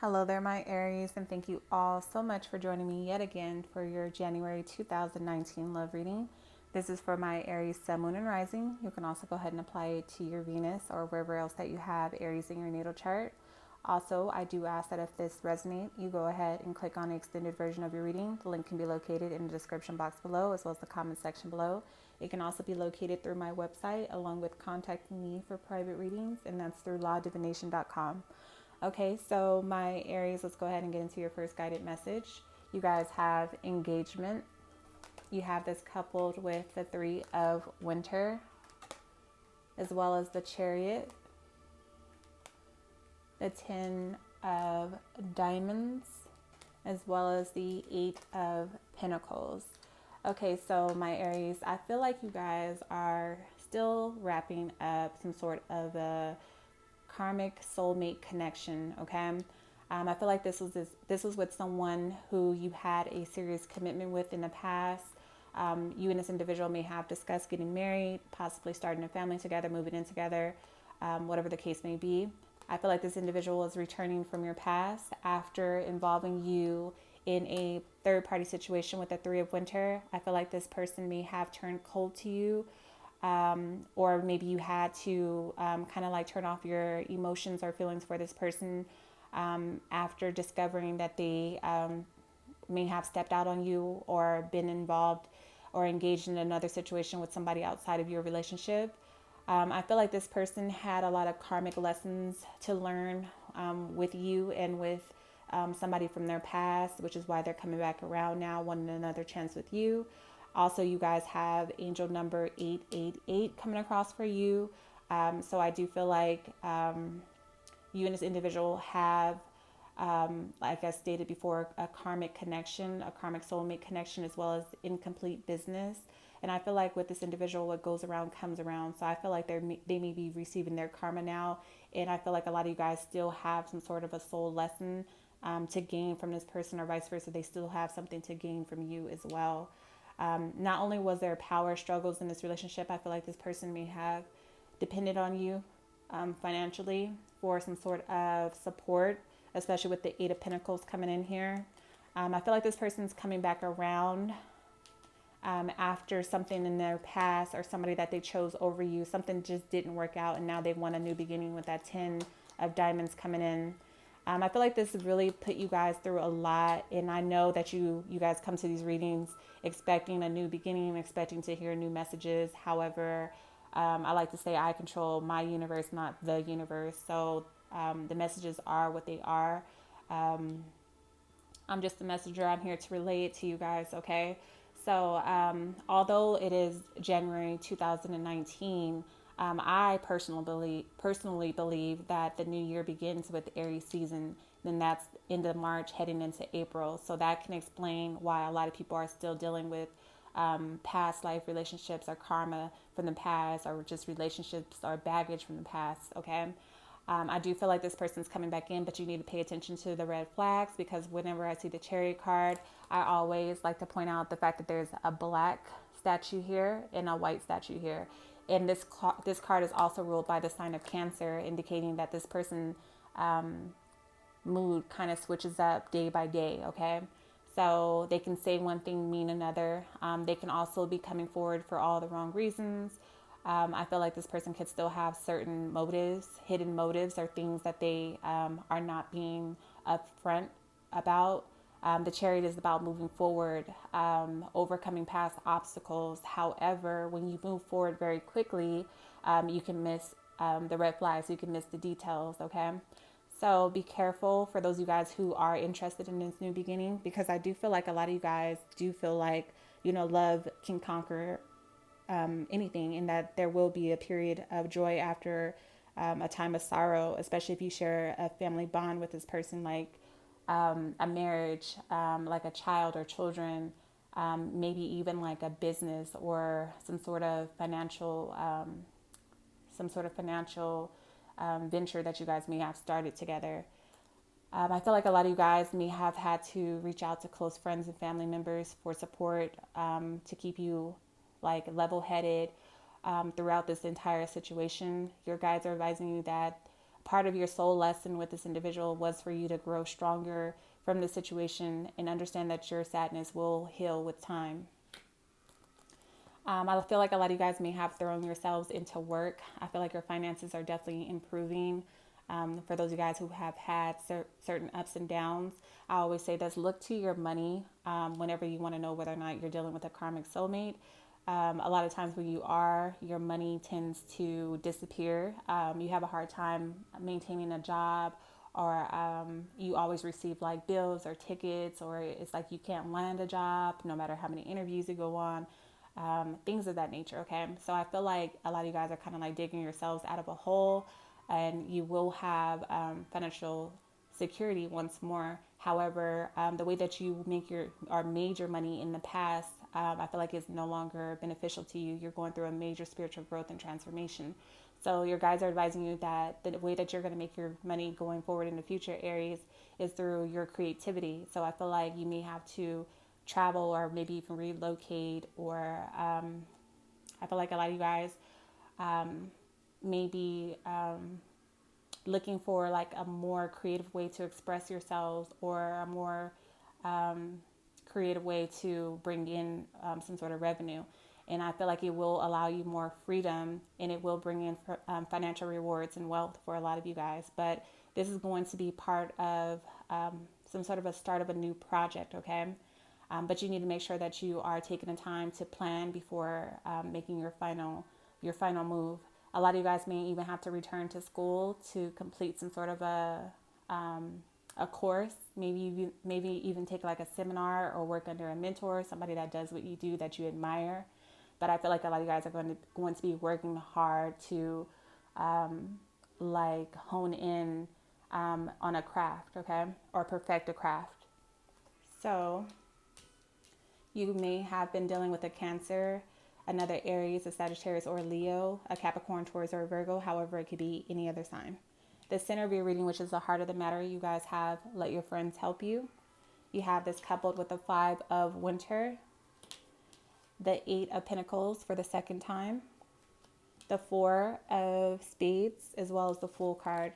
Hello there, my Aries, and thank you all so much for joining me yet again for your January 2019 love reading. This is for my Aries Sun, Moon, and Rising. You can also go ahead and apply it to your Venus or wherever else that you have Aries in your natal chart. Also, I do ask that if this resonates, you go ahead and click on the extended version of your reading. The link can be located in the description box below as well as the comment section below. It can also be located through my website along with contacting me for private readings, and that's through lawdivination.com. Okay, so my Aries, let's go ahead and get into your first guided message. You guys have engagement. You have this coupled with the Three of Winter, as well as the Chariot, the Ten of Diamonds, as well as the Eight of Pentacles. Okay, so my Aries, I feel like you guys are still wrapping up some sort of a karmic soulmate connection. Okay, I feel like this was with someone who you had a serious commitment with in the past. You and this individual may have discussed getting married, possibly starting a family together, moving in together, whatever the case may be. I feel like this individual is returning from your past after involving you in a third party situation with the Three of Winter. I feel like this person may have turned cold to you, or maybe you had to kind of like turn off your emotions or feelings for this person after discovering that they may have stepped out on you or been involved or engaged in another situation with somebody outside of your relationship. I feel like this person had a lot of karmic lessons to learn with you and with somebody from their past, which is why they're coming back around now, wanting another chance with you. Also, you guys have angel number 888 coming across for you. So I do feel like you and this individual have, like I stated before, a karmic connection, a karmic soulmate connection, as well as incomplete business. And I feel like with this individual, what goes around comes around. So I feel like they may be receiving their karma now. And I feel like a lot of you guys still have some sort of a soul lesson to gain from this person, or vice versa. They still have something to gain from you as well. Not only was there power struggles in this relationship, I feel like this person may have depended on you financially for some sort of support, especially with the Eight of Pentacles coming in here. I feel like this person's coming back around after something in their past or somebody that they chose over you. Something just didn't work out, and now they want a new beginning with that Ten of Diamonds coming in. I feel like this really put you guys through a lot, and I know that you guys come to these readings expecting a new beginning, expecting to hear new messages. However, I like to say I control my universe, not the universe. So the messages are what they are. I'm just a messenger. I'm here to relay it to you guys, okay? So although it is January 2019, I personally believe that the new year begins with Aries season. Then that's end of March, heading into April. So that can explain why a lot of people are still dealing with past life relationships or karma from the past, or just relationships or baggage from the past. Okay. I do feel like this person's coming back in, but you need to pay attention to the red flags, because whenever I see the Chariot card, I always like to point out the fact that there's a black statue here and a white statue here. And this card is also ruled by the sign of Cancer, indicating that this person mood kind of switches up day by day, okay? So they can say one thing, mean another. They can also be coming forward for all the wrong reasons. I feel like this person could still have certain motives, hidden motives, or things that they are not being upfront about. The Chariot is about moving forward, overcoming past obstacles. However, when you move forward very quickly, you can miss the red flags, you can miss the details, okay? So be careful for those of you guys who are interested in this new beginning, because I do feel like a lot of you guys do feel like, love can conquer anything, and that there will be a period of joy after a time of sorrow, especially if you share a family bond with this person, like a marriage, like a child or children, maybe even like a business or some sort of financial venture that you guys may have started together. I feel like a lot of you guys may have had to reach out to close friends and family members for support, to keep you like level-headed throughout this entire situation. Your guides are advising you that part of your soul lesson with this individual was for you to grow stronger from the situation and understand that your sadness will heal with time. I feel like a lot of you guys may have thrown yourselves into work. I feel like your finances are definitely improving. For those of you guys who have had certain ups and downs, I always say this: look to your money whenever you want to know whether or not you're dealing with a karmic soulmate. A lot of times when you are, your money tends to disappear. You have a hard time maintaining a job, or you always receive like bills or tickets, or it's like you can't land a job no matter how many interviews you go on. Things of that nature. Okay. So I feel like a lot of you guys are kind of like digging yourselves out of a hole, and you will have financial security once more. However, the way that you make your or made your money in the past, I feel like is no longer beneficial to you. You're going through a major spiritual growth and transformation. So your guides are advising you that the way that you're going to make your money going forward in the future, Aries, is through your creativity. So I feel like you may have to travel or maybe even relocate, or I feel like a lot of you guys maybe looking for like a more creative way to express yourselves, or a more creative way to bring in some sort of revenue. And I feel like it will allow you more freedom, and it will bring in financial rewards and wealth for a lot of you guys. But this is going to be part of some sort of a start of a new project, okay? But you need to make sure that you are taking the time to plan before making your final move. A lot of you guys may even have to return to school to complete some sort of a course. Maybe even take like a seminar or work under a mentor, somebody that does what you do that you admire. But I feel like a lot of you guys are going to be working hard to like hone in on a craft, okay, or perfect a craft. So you may have been dealing with a Cancer, another Aries, a Sagittarius, or Leo, a Capricorn, Taurus, or Virgo. However, it could be any other sign. The center of your reading, which is the heart of the matter, you guys have let your friends help you. You have this coupled with the 5 of Winter, the 8 of Pentacles for the second time, the 4 of Spades, as well as the Fool card.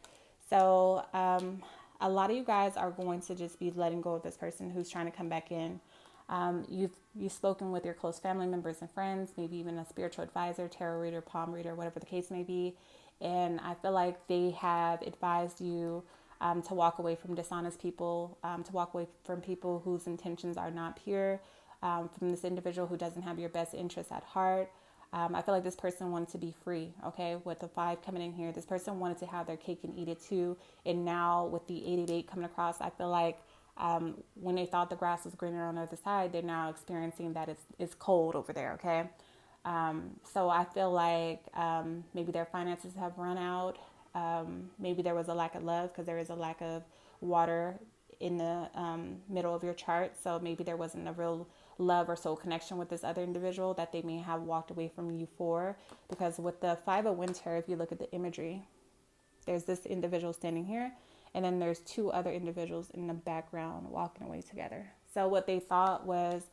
So a lot of you guys are going to just be letting go of this person who's trying to come back in. You've spoken with your close family members and friends, maybe even a spiritual advisor, tarot reader, palm reader, whatever the case may be. And I feel like they have advised you to walk away from dishonest people, to walk away from people whose intentions are not pure, from this individual who doesn't have your best interests at heart. I feel like this person wanted to be free, okay? With the 5 coming in here, this person wanted to have their cake and eat it too. And now with the 888 coming across, I feel like when they thought the grass was greener on the other side, they're now experiencing that it's cold over there, okay? So I feel like maybe their finances have run out. Maybe there was a lack of love, because there is a lack of water in the middle of your chart. So maybe there wasn't a real love or soul connection with this other individual that they may have walked away from you for. Because with the 5 of Winter, if you look at the imagery, there's this individual standing here, and then there's 2 other individuals in the background walking away together. So what they thought was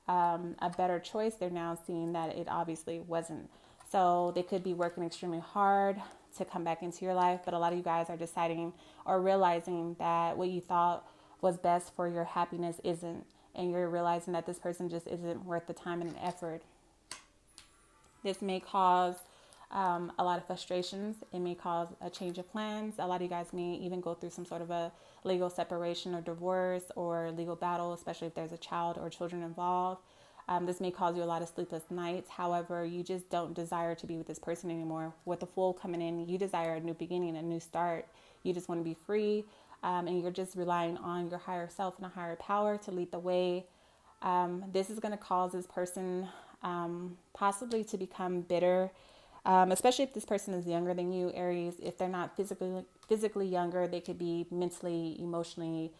a better choice, they're now seeing that it obviously wasn't. So they could be working extremely hard to come back into your life, but a lot of you guys are deciding or realizing that what you thought was best for your happiness isn't, and you're realizing that this person just isn't worth the time and effort. This may cause a lot of frustrations. It may cause a change of plans. A lot of you guys may even go through some sort of a legal separation or divorce or legal battle, especially if there's a child or children involved. This may cause you a lot of sleepless nights. However, you just don't desire to be with this person anymore. With the Fool coming in, you desire a new beginning, a new start. You just want to be free, and you're just relying on your higher self and a higher power to lead the way. This is going to cause this person possibly to become bitter, especially if this person is younger than you, Aries. If they're not physically younger, they could be mentally, emotionally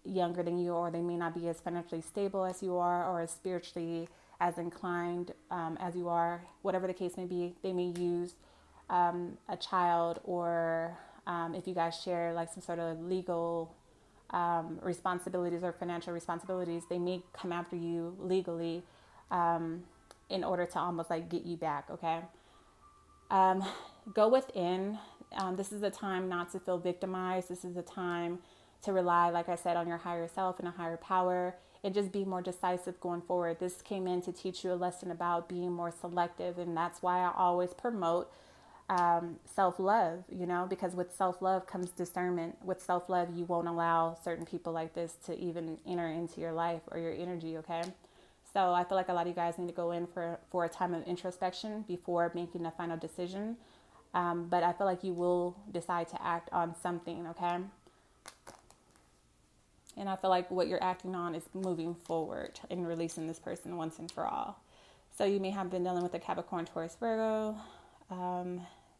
younger than you, or they may not be as financially stable as you are, or as spiritually as inclined as you are. Whatever the case may be, they may use a child, or if you guys share like some sort of legal responsibilities or financial responsibilities, they may come after you legally in order to almost like get you back, okay? Go within This is a time not to feel victimized. This is a time to rely, like I said, on your higher self and a higher power, and just be more decisive going forward. This came in to teach you a lesson about being more selective, and that's why I always promote self-love, because with self-love comes discernment. With self-love, you won't allow certain people like this to even enter into your life or your energy, okay? So I feel like a lot of you guys need to go in for a time of introspection before making a final decision. But I feel like you will decide to act on something, okay? And I feel like what you're acting on is moving forward and releasing this person once and for all. So you may have been dealing with a Capricorn, Taurus, Virgo,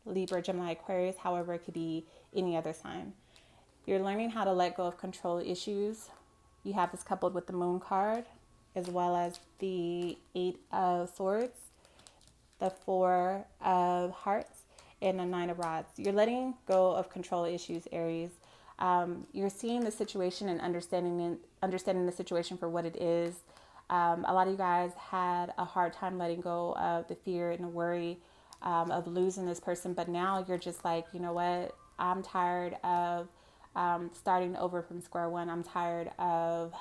Libra, Gemini, Aquarius. However, it could be any other sign. You're learning how to let go of control issues. You have this coupled with the Moon card, as well as the 8 of Swords, the 4 of Hearts, and the 9 of Rods. You're letting go of control issues, Aries. You're seeing the situation and understanding the situation for what it is. A lot of you guys had a hard time letting go of the fear and the worry of losing this person, but now you're just like, you know what? I'm tired of starting over from square one. I'm tired of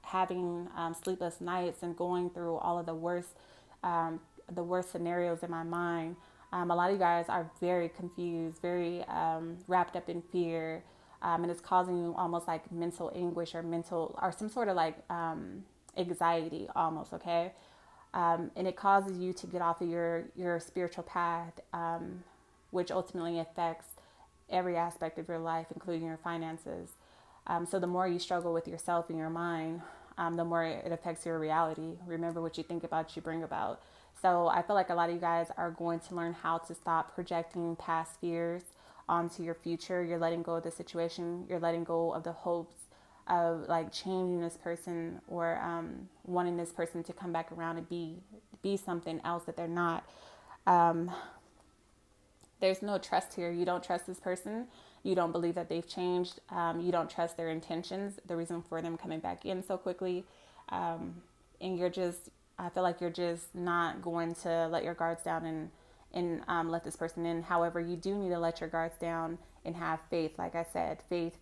having sleepless nights and going through all of the worst scenarios in my mind. A lot of you guys are very confused, very wrapped up in fear, and it's causing you almost like mental anguish or some sort of like anxiety almost, okay? And it causes you to get off of your spiritual path, which ultimately affects every aspect of your life, including your finances. So the more you struggle with yourself and your mind, the more it affects your reality. Remember, what you think about, you bring about. So I feel like a lot of you guys are going to learn how to stop projecting past fears onto your future. You're letting go of the situation. You're letting go of the hopes of like changing this person or wanting this person to come back around and be something else that they're not. There's no trust here. You don't trust this person. You don't believe that they've changed. You don't trust their intentions, the reason for them coming back in so quickly. And I feel like you're just not going to let your guards down and let this person in. However, you do need to let your guards down and have faith. Like I said, faith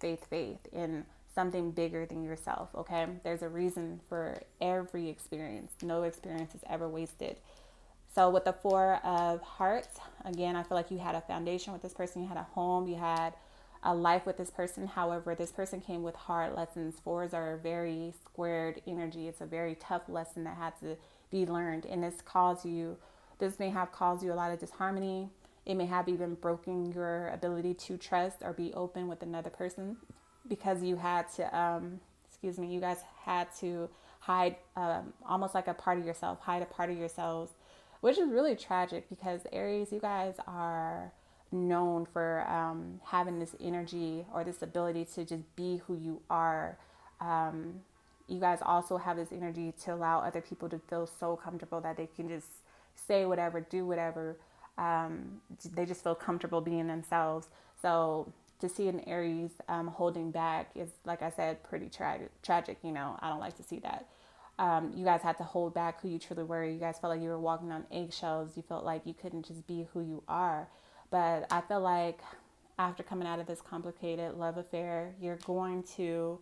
in something bigger than yourself, okay? There's a reason for every experience. No experience is ever wasted. So with the 4 of Hearts, again, I feel like you had a foundation with this person. You had a home. You had a life with this person. However, this person came with hard lessons. 4s are a very squared energy. It's a very tough lesson that had to be learned. And this may have caused you a lot of disharmony. It may have even broken your ability to trust or be open with another person because you had to, you guys had to hide almost like a part of yourself, hide a part of yourselves, which is really tragic because Aries, you guys are known for having this energy or this ability to just be who you are. You guys also have this energy to allow other people to feel so comfortable that they can just say whatever, do whatever. They just feel comfortable being themselves. So to see an Aries holding back is, like I said, pretty tragic. I don't like to see that. You guys had to hold back who you truly were. You guys felt like you were walking on eggshells. You felt like you couldn't just be who you are. But I feel like after coming out of this complicated love affair, you're going to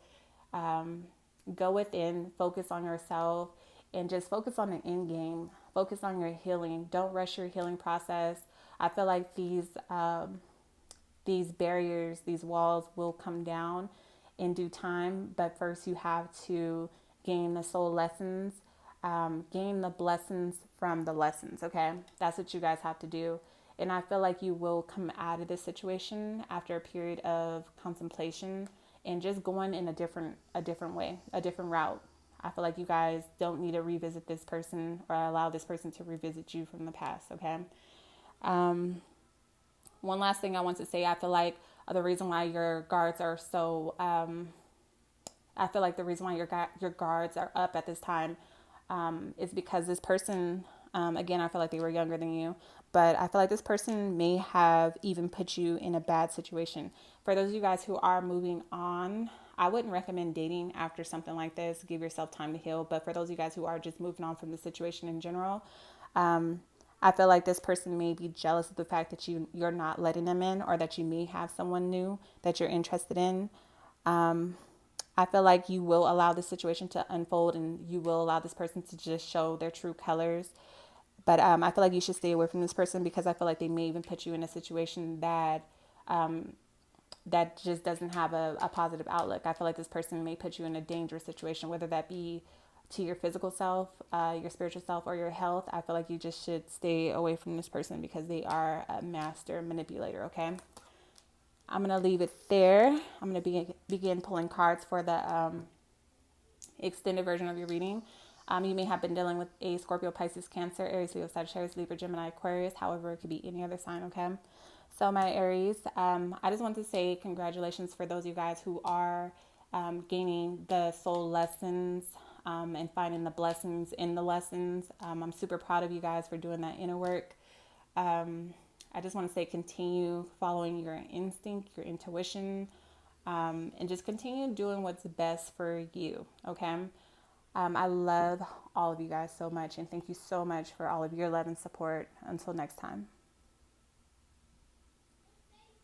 go within, focus on yourself, and just focus on the end game. Focus on your healing. Don't rush your healing process. I feel like these barriers, these walls will come down in due time. But first you have to gain the soul lessons, gain the blessings from the lessons, okay? That's what you guys have to do. And I feel like you will come out of this situation after a period of contemplation and just going in a different way, a different route. I feel like you guys don't need to revisit this person or allow this person to revisit you from the past, okay? One last thing I want to say, I feel like the reason why your guards are so, I feel like the reason why your guards are up at this time is because this person, again, I feel like they were younger than you, but I feel like this person may have even put you in a bad situation. For those of you guys who are moving on, I wouldn't recommend dating after something like this. Give yourself time to heal. But for those of you guys who are just moving on from the situation in general, I feel like this person may be jealous of the fact that you're not letting them in, or that you may have someone new that you're interested in. I feel like you will allow this situation to unfold, and you will allow this person to just show their true colors. But I feel like you should stay away from this person, because I feel like they may even put you in a situation that just doesn't have a positive outlook. I feel like this person may put you in a dangerous situation, whether that be to your physical self, your spiritual self, or your health. I feel like you just should stay away from this person, because they are a master manipulator, okay? I'm going to leave it there. I'm going to begin pulling cards for the extended version of your reading. You may have been dealing with a Scorpio, Pisces, Cancer, Aries, Leo, Sagittarius, Libra, Gemini, Aquarius. However, it could be any other sign, okay? So my Aries, I just want to say congratulations for those of you guys who are gaining the soul lessons and finding the blessings in the lessons. I'm super proud of you guys for doing that inner work. I just want to say continue following your instinct, your intuition, and just continue doing what's best for you, okay? I love all of you guys so much, and thank you so much for all of your love and support. Until next time.